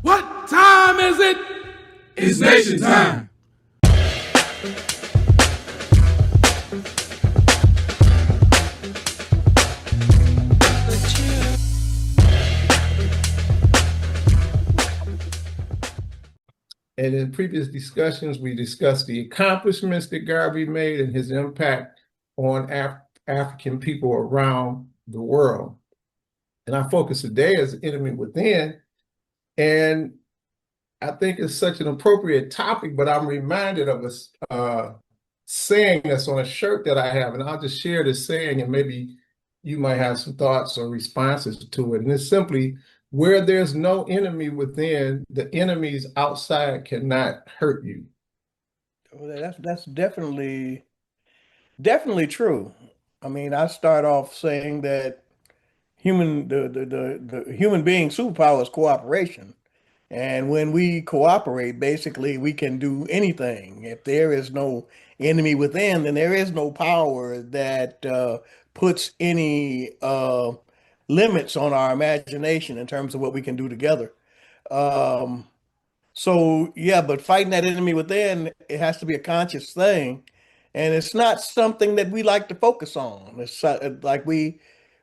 What time is it? It's nation time. And in previous discussions, we discussed the accomplishments that Garvey made and his impact on African people around the world. And our focus today is enemy within. And I think it's such an appropriate topic, but I'm reminded of a saying that's on a shirt that I have. And I'll just share this saying, and maybe you might have some thoughts or responses to it. And it's simply, where there's no enemy within, the enemies outside cannot hurt you. Well, that's definitely true. I mean, I start off saying that the human being superpower is cooperation. And when we cooperate, basically we can do anything. If there is no enemy within, then there is no power that puts any limits on our imagination in terms of what we can do together. Um, So yeah, but fighting that enemy within, it has to be a conscious thing, and it's not something that we like to focus on. It's like we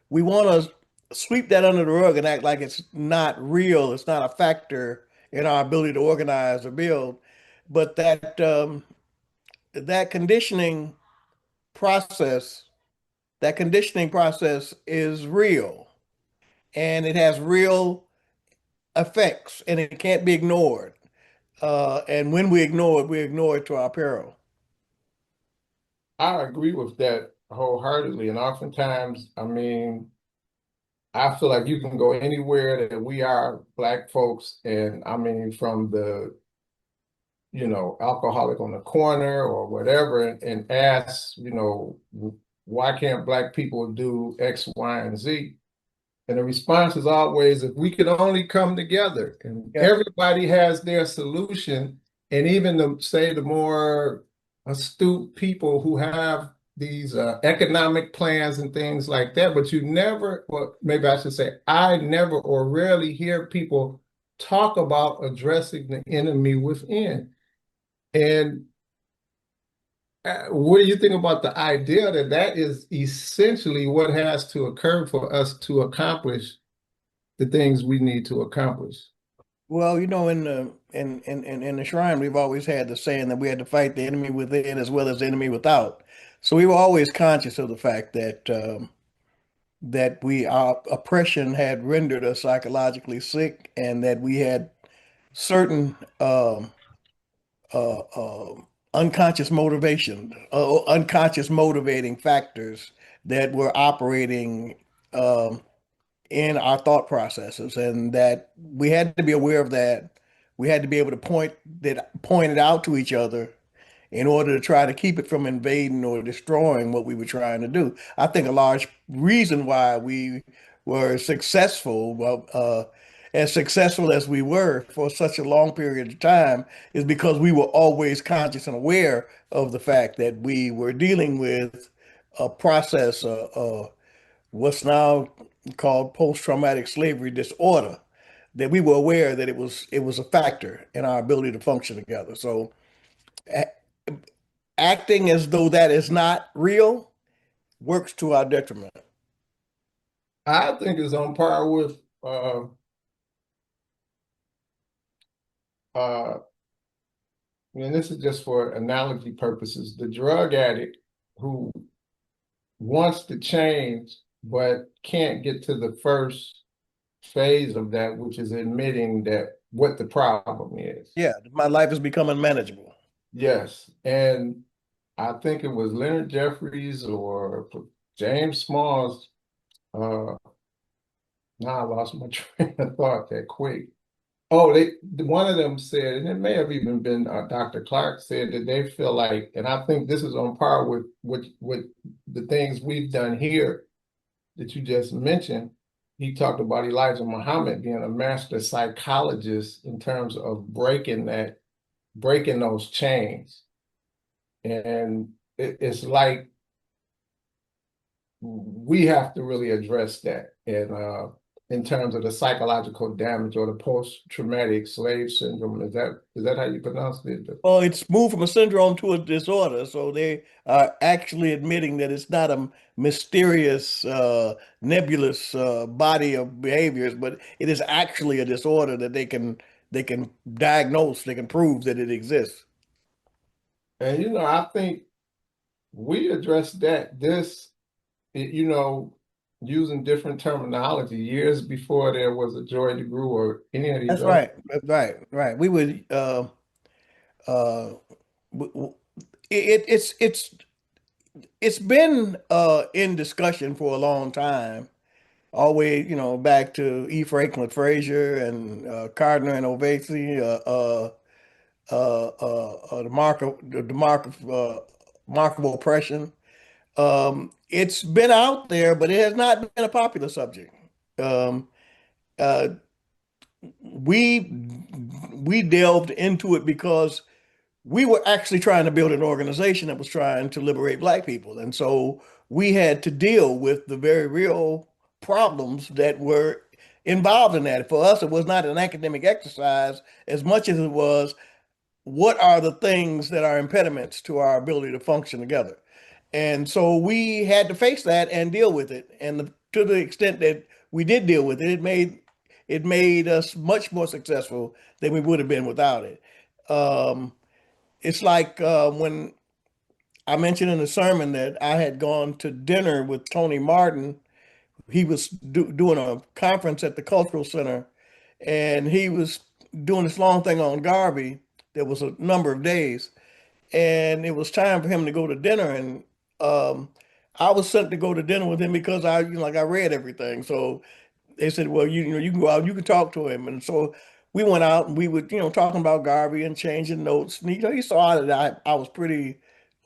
want to sweep that under the rug and act like it's not real. It's not a factor in our ability to organize or build. But that process, conditioning process is real, and it has real effects, and it can't be ignored. And when we ignore it to our peril. I agree with that wholeheartedly. And oftentimes, I mean, I feel like you can go anywhere that we are Black folks, and I mean, from the alcoholic on the corner or whatever, and ask, why can't Black people do X, Y, and Z? And the response is always, if we could only come together, and Yeah. everybody has their solution. And even the more astute people who have these economic plans and things like that, but you never, well, maybe I should say, I never or rarely hear people talk about addressing the enemy within. And what do you think about the idea that that is essentially what has to occur for us to accomplish the things we need to accomplish? Well, in the shrine, we've always had the saying that we had to fight the enemy within as well as the enemy without. So we were always conscious of the fact that that our oppression had rendered us psychologically sick, and that we had certain uh, uh, unconscious motivation, unconscious motivating factors that were operating in our thought processes, and that we had to be aware of that. We had to be able to point it out to each other in order to try to keep it from invading or destroying what we were trying to do. I think a large reason why we were successful, as successful as we were for such a long period of time, is because we were always conscious and aware of the fact that we were dealing with a process, what's now called post-traumatic slavery disorder, that we were aware that it was a factor in our ability to function together. So acting as though that is not real works to our detriment. I think it's on par with uh, and this is just for analogy purposes, the drug addict who wants to change but can't get to the first phase of that, which is admitting that what the problem is. Yeah, my life has become unmanageable. Yes. And I think it was Leonard Jeffries or James Smalls. Now I lost my train of thought that quick. Oh, one of them said, and it may have even been Dr. Clark said that they feel like, and I think this is on par with the things we've done here that you just mentioned. He talked about Elijah Muhammad being a master psychologist in terms of breaking those chains. And it's like we have to really address that. And in terms of the psychological damage or the post-traumatic slave syndrome. Is that how you pronounce it? Well, it's moved from a syndrome to a disorder, so they are actually admitting that it's not a mysterious, nebulous body of behaviors, but it is actually a disorder that they can diagnose, they can prove that it exists. And I think we addressed using different terminology years before there was a Joy DeGruy or any of these That's other. right. That's right. Right. We would. Uh, w- w- it's been in discussion for a long time. Always, back to E. Franklin Frazier and Gardner and Ovesi, the mark of oppression. It's been out there, but it has not been a popular subject. Um, uh, we we delved into it because we were actually trying to build an organization that was trying to liberate Black people, and so we had to deal with the very real problems that were involved in that. For us, it was not an academic exercise as much as it was what are the things that are impediments to our ability to function together. And so we had to face that and deal with it. And to the extent that we did deal with it, it made us much more successful than we would have been without it. Um, it's like when I mentioned in the sermon that I had gone to dinner with Tony Martin. He was doing a conference at the Cultural Center, and he was doing this long thing on Garvey. There was a number of days, and it was time for him to go to dinner. And um, I was sent to go to dinner with him because I read everything. So they said, well, you can go out, you can talk to him. And so we went out and we were, talking about Garvey and changing notes. And he saw that I was pretty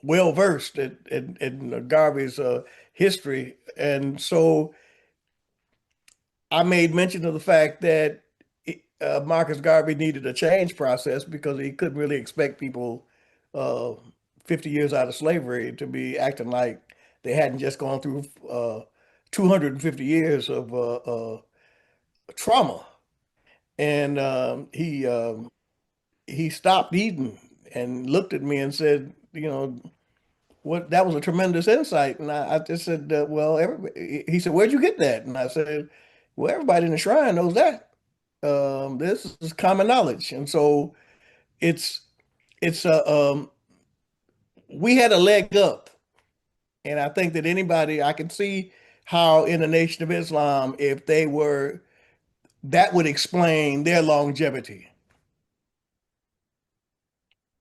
well versed in Garvey's history. And so I made mention of the fact that Marcus Garvey needed a change process because he couldn't really expect people uh, 50 years out of slavery to be acting like they hadn't just gone through 250 years of trauma. And he stopped eating and looked at me and said, what that was a tremendous insight. And I just said, well, everybody, he said, where'd you get that? And I said, well, everybody in the shrine knows that. This is common knowledge. And so it's, it's, we had a leg up. And I think that I can see how in the Nation of Islam, if they were, that would explain their longevity.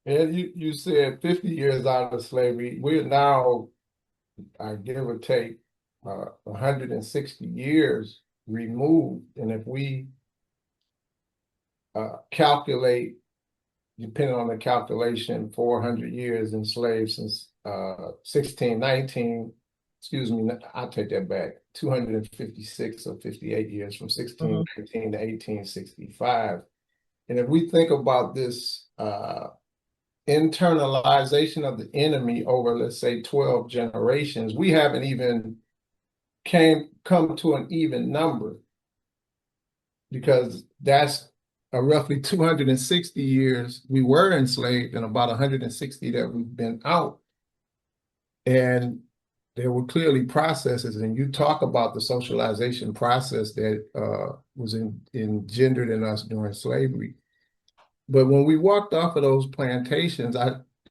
And you said 50 years out of slavery. We're now, I give or take, 160 years removed. And if we calculate, depending on the calculation, 400 years enslaved since 1619, excuse me, I'll take that back, 256 or 58 years from Mhm. 1619 to 1865. And if we think about this internalization of the enemy over, let's say, 12 generations, we haven't even come to an even number, because that's a roughly 260 years we were enslaved and about 160 that we've been out. And there were clearly processes, and you talk about the socialization process that was engendered in us during slavery. But when we walked off of those plantations,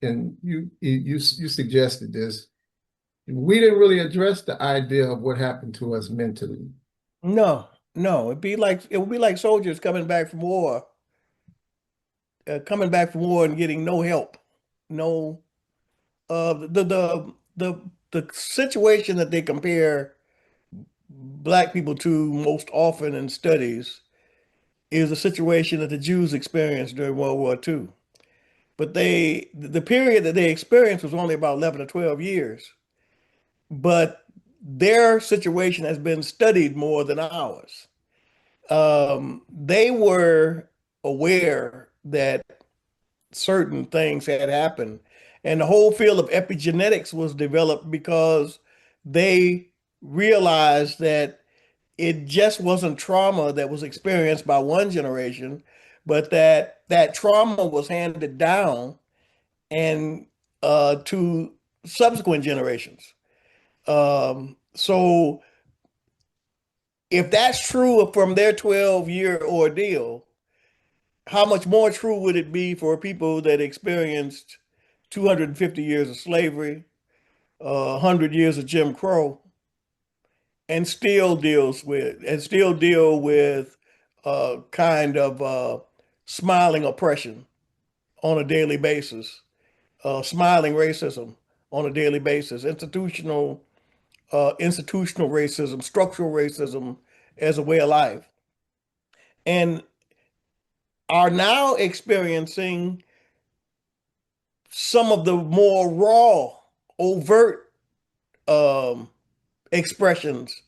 and you suggested this, we didn't really address the idea of what happened to us mentally. No, no, it would be like soldiers coming back from war and getting no help. No, the situation that they compare Black people to most often in studies is a situation that the Jews experienced during World War II. But the period that they experienced was only about 11 or 12 years. But their situation has been studied more than ours. They were aware that certain things had happened. And the whole field of epigenetics was developed because they realized that it just wasn't trauma that was experienced by one generation, but that trauma was handed down and to subsequent generations. So if that's true from their 12-year ordeal, how much more true would it be for people that experienced 250 years of slavery, 100 years of Jim Crow, and still deal with kind of smiling oppression on a daily basis, smiling racism on a daily basis, institutional racism, structural racism as a way of life, and are now experiencing some of the more raw, overt um, expressions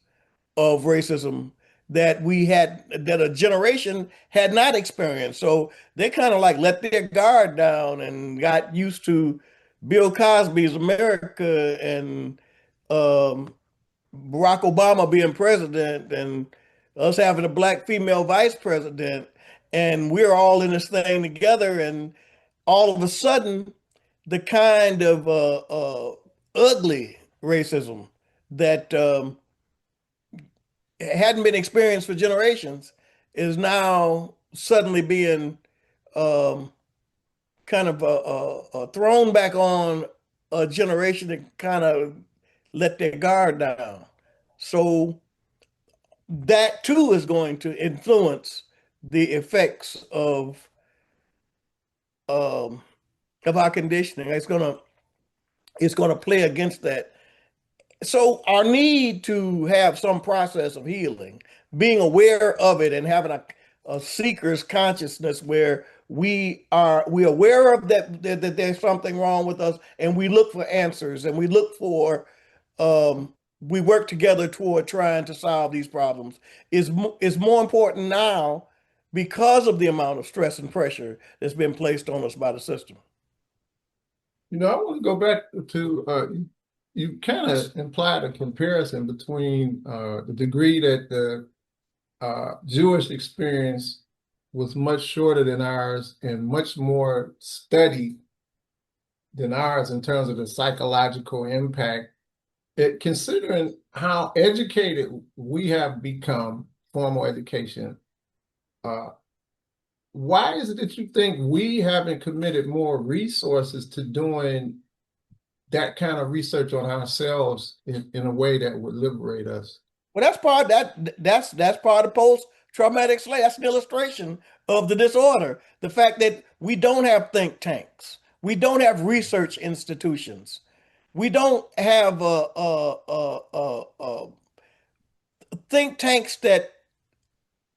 of racism that a generation had not experienced. So they kind of like let their guard down and got used to Bill Cosby's America and um, Barack Obama being president and us having a black female vice president, and we're all in this thing together. And all of a sudden, the kind of ugly racism that hadn't been experienced for generations is now suddenly being um, kind of thrown back on a generation that kind of let their guard down. So that too is going to influence the effects um, of our conditioning. It's gonna play against that. So our need to have some process of healing, being aware of it and having a seeker's consciousness where we aware of that there's something wrong with us and we look for answers and we look for we work together toward trying to solve these problems is more important now because of the amount of stress and pressure that's been placed on us by the system. I want to go back to you kind of implied a comparison between the degree that the Jewish experience was much shorter than ours and much more studied than ours in terms of the psychological impact. Considering how educated we have become, formal education, why is it that you think we haven't committed more resources to doing that kind of research on ourselves in a way that would liberate us? Well, that's part of post-traumatic slave. That's an illustration of the disorder. The fact that we don't have think tanks, we don't have research institutions, we don't have think tanks that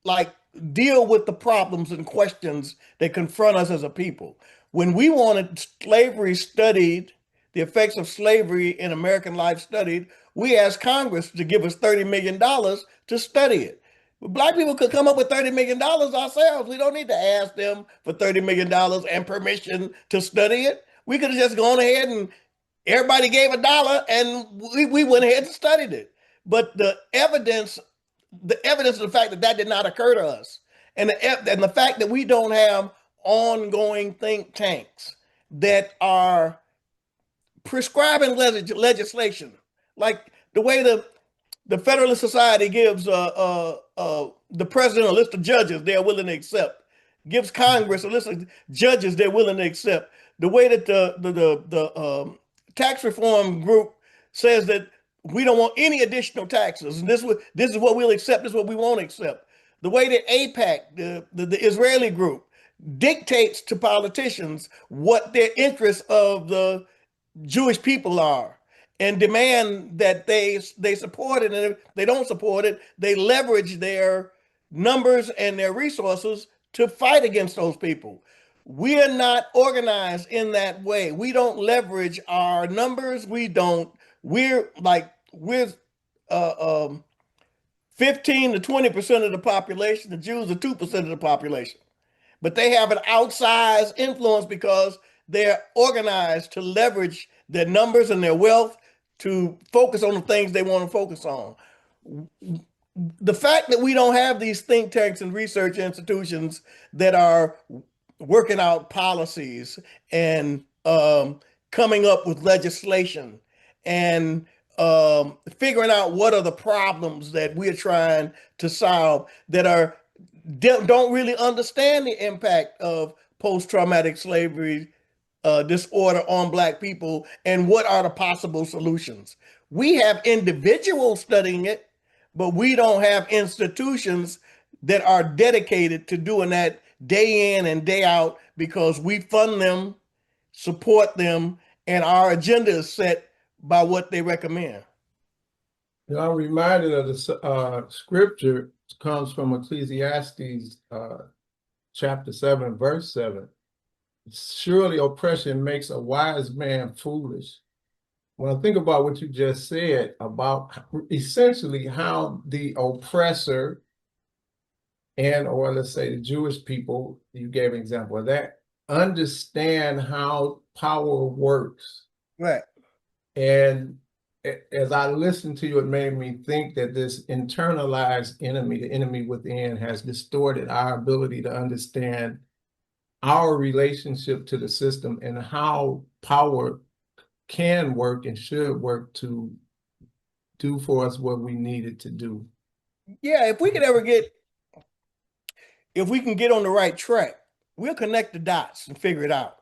like deal with the problems and questions that confront us as a people. When we wanted slavery studied, the effects of slavery in American life studied, we asked Congress to give us $30 million to study it. Black people could come up with $30 million ourselves. We don't need to ask them for $30 million and permission to study it. We could have just gone ahead and everybody gave $1 and we went ahead and studied it. But the evidence of the fact that that did not occur to us, and the fact that we don't have ongoing think tanks that are prescribing legislation, like the way the Federalist Society gives the president a list of judges they're willing to accept, gives Congress a list of judges they're willing to accept. The way that the tax reform group says that we don't want any additional taxes, and this is what we'll accept, this is what we won't accept. The way that AIPAC, the Israeli group, dictates to politicians what their interests of the Jewish people are and demand that they support it, and if they don't support it, they leverage their numbers and their resources to fight against those people. We are not organized in that way. We don't leverage our numbers. We're 15 to 20% of the population. The Jews are 2% of the population. But they have an outsized influence because they're organized to leverage their numbers and their wealth to focus on the things they want to focus on. the fact that we don't have these think tanks and research institutions that are working out policies and coming up with legislation and figuring out what are the problems that we're trying to solve that are don't really understand the impact of post-traumatic slavery disorder on Black people and what are the possible solutions. We have individuals studying it, but we don't have institutions that are dedicated to doing that day in and day out because we fund them, support them, and our agenda is set by what they recommend. I'm reminded of the scripture comes from Ecclesiastes chapter 7, verse 7. Surely oppression makes a wise man foolish. When I think about what you just said about essentially how the oppressor and, or let's say the Jewish people, you gave an example of that, understand how power works. Right. And as I listened to you, it made me think that this internalized enemy, the enemy within, has distorted our ability to understand our relationship to the system and how power can work and should work to do for us what we needed to do. Yeah, if we can get on the right track, we'll connect the dots and figure it out.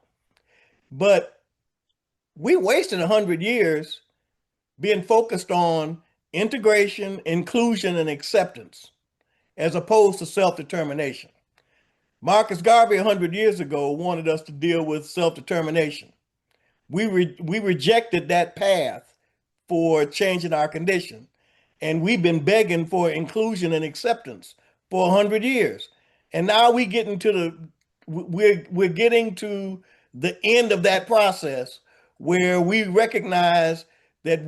But we wasted 100 years being focused on integration, inclusion, and acceptance, as opposed to self-determination. Marcus Garvey 100 years ago wanted us to deal with self-determination. We rejected that path for changing our condition, and we've been begging for inclusion and acceptance for 100 years. And now we're getting to the end of that process where we recognize that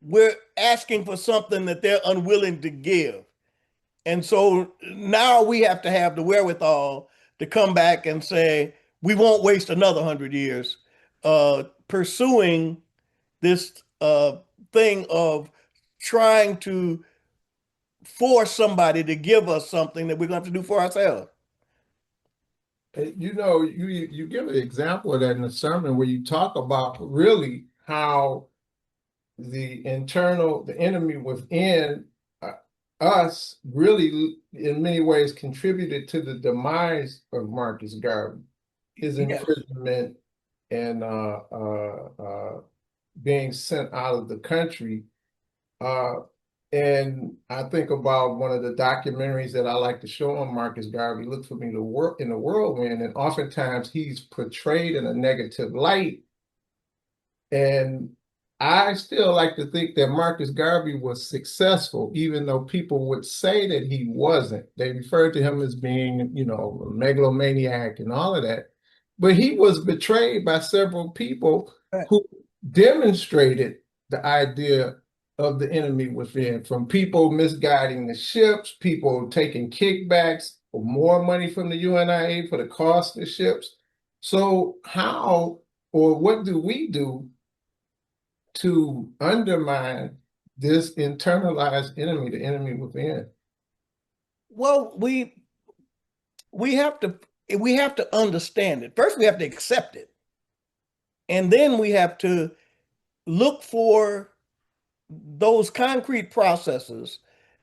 we're asking for something that they're unwilling to give. And so now we have to have the wherewithal to come back and say, we won't waste another 100 years pursuing this thing of trying to force somebody to give us something that we're going to have to do for ourselves. You know, you give an example of that in the sermon where you talk about really how the enemy within us really in many ways contributed to the demise of Marcus Garvey, his Yes. imprisonment and being sent out of the country. And I think about one of the documentaries that I like to show on Marcus Garvey, Look for Me to Work in the Whirlwind, and oftentimes he's portrayed in a negative light. And I still like to think that Marcus Garvey was successful, even though people would say that he wasn't. They referred to him as being, you know, a megalomaniac and all of that. But he was betrayed by several people who demonstrated the idea of the enemy within, from people misguiding the ships, people taking kickbacks for more money from the UNIA for the cost of ships. So how or what do we do to undermine this internalized enemy, the enemy within? Well, we have to understand it. First, we have to accept it. And then we have to look for those concrete processes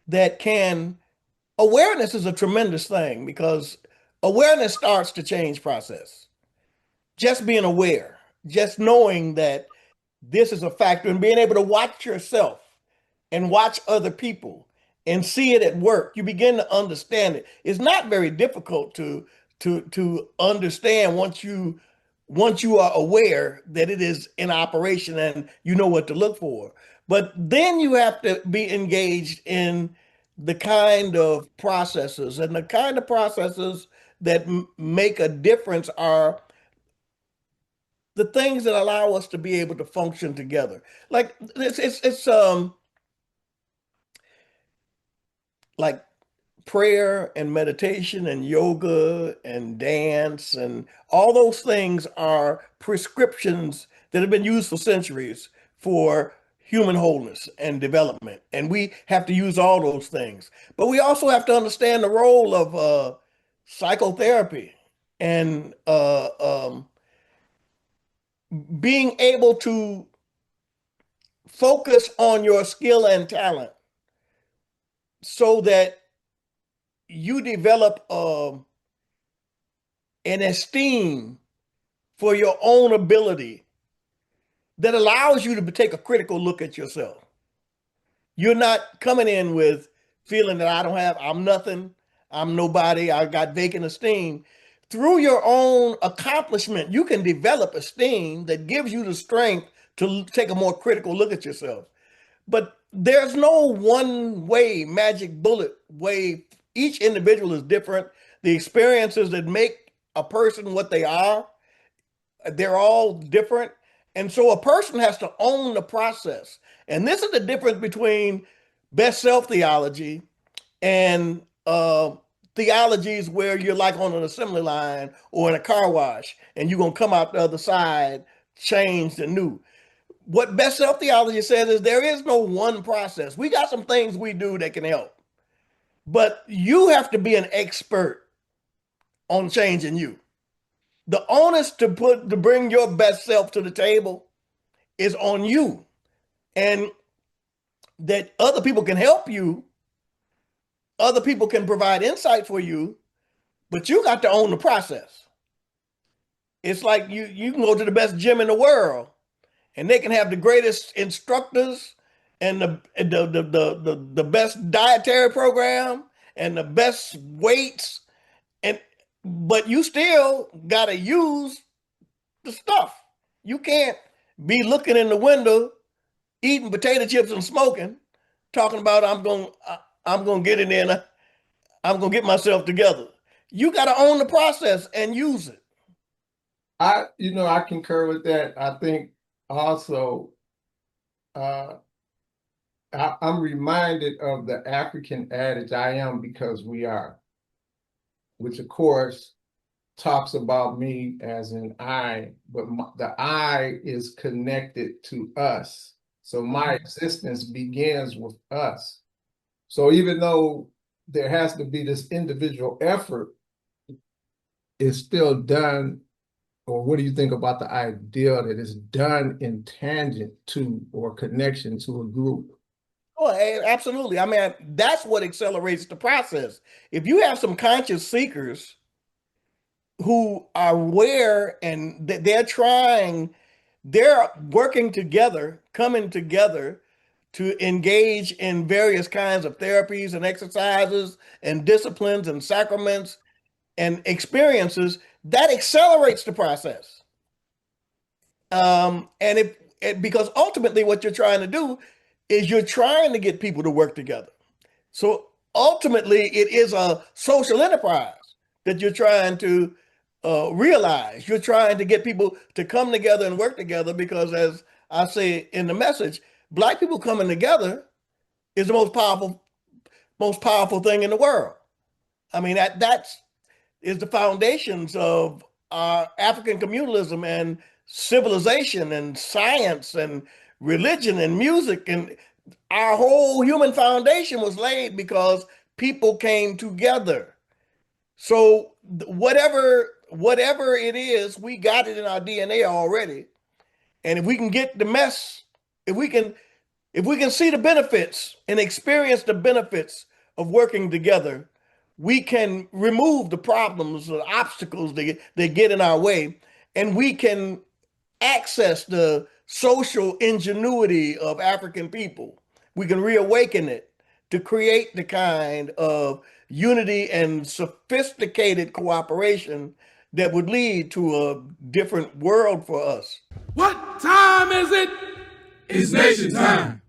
that can awareness is a tremendous thing because awareness starts to change process. Just being aware, just knowing that this is a factor and being able to watch yourself and watch other people and see it at work, you begin to understand it. It's not very difficult to understand once you are aware that it is in operation and you know what to look for. But then you have to be engaged in the kind of processes, and the kind of processes that make a difference are the things that allow us to be able to function together. Like it's like prayer and meditation and yoga and dance and all those things are prescriptions that have been used for centuries for human wholeness and development. And we have to use all those things. But we also have to understand the role of psychotherapy and being able to focus on your skill and talent so that you develop an esteem for your own ability that allows you to take a critical look at yourself. You're not coming in with feeling that I'm nothing, I'm nobody, I got vacant esteem. Through your own accomplishment, you can develop esteem that gives you the strength to take a more critical look at yourself. But there's no one way, magic bullet way. Each individual is different. The experiences that make a person what they are, they're all different. And so a person has to own the process. And this is the difference between best self theology and theologies where you're like on an assembly line or in a car wash and you're going to come out the other side changed and new. What best self theology says is there is no one process. We got some things we do that can help, but you have to be an expert on changing you. The onus to bring your best self to the table is on you, and that other people can help you. Other people can provide insight for you, but you got to own the process. It's like you can go to the best gym in the world, and they can have the greatest instructors and the best dietary program and the best weights, but you still got to use the stuff. You can't be looking in the window, eating potato chips and smoking, talking about I'm gonna get in there and I'm gonna get myself together. You got to own the process and use it. I concur with that. I think also I'm reminded of the African adage, I am because we are, which of course talks about me as an I, but the I is connected to us. So my existence begins with us. So even though there has to be this individual effort, it's still done. Or what do you think about the idea that it's done in tangent to or connection to a group? Oh, absolutely. I mean, that's what accelerates the process. If you have some conscious seekers who are aware and they're working together, coming together to engage in various kinds of therapies and exercises and disciplines and sacraments and experiences, that accelerates the process. Because ultimately what you're trying to do is you're trying to get people to work together. So ultimately it is a social enterprise that you're trying to realize. You're trying to get people to come together and work together because, as I say in the message, Black people coming together is the most powerful thing in the world. I mean, that's is the foundations of African communalism and civilization and science and religion and music, and our whole human foundation was laid because people came together. So whatever it is, we got it in our DNA already. And if we can get the mess, if we can see the benefits and experience the benefits of working together, we can remove the problems, the obstacles that get in our way, and we can access the social ingenuity of African people. We can reawaken it to create the kind of unity and sophisticated cooperation that would lead to a different world for us. What time is it? It's nation time.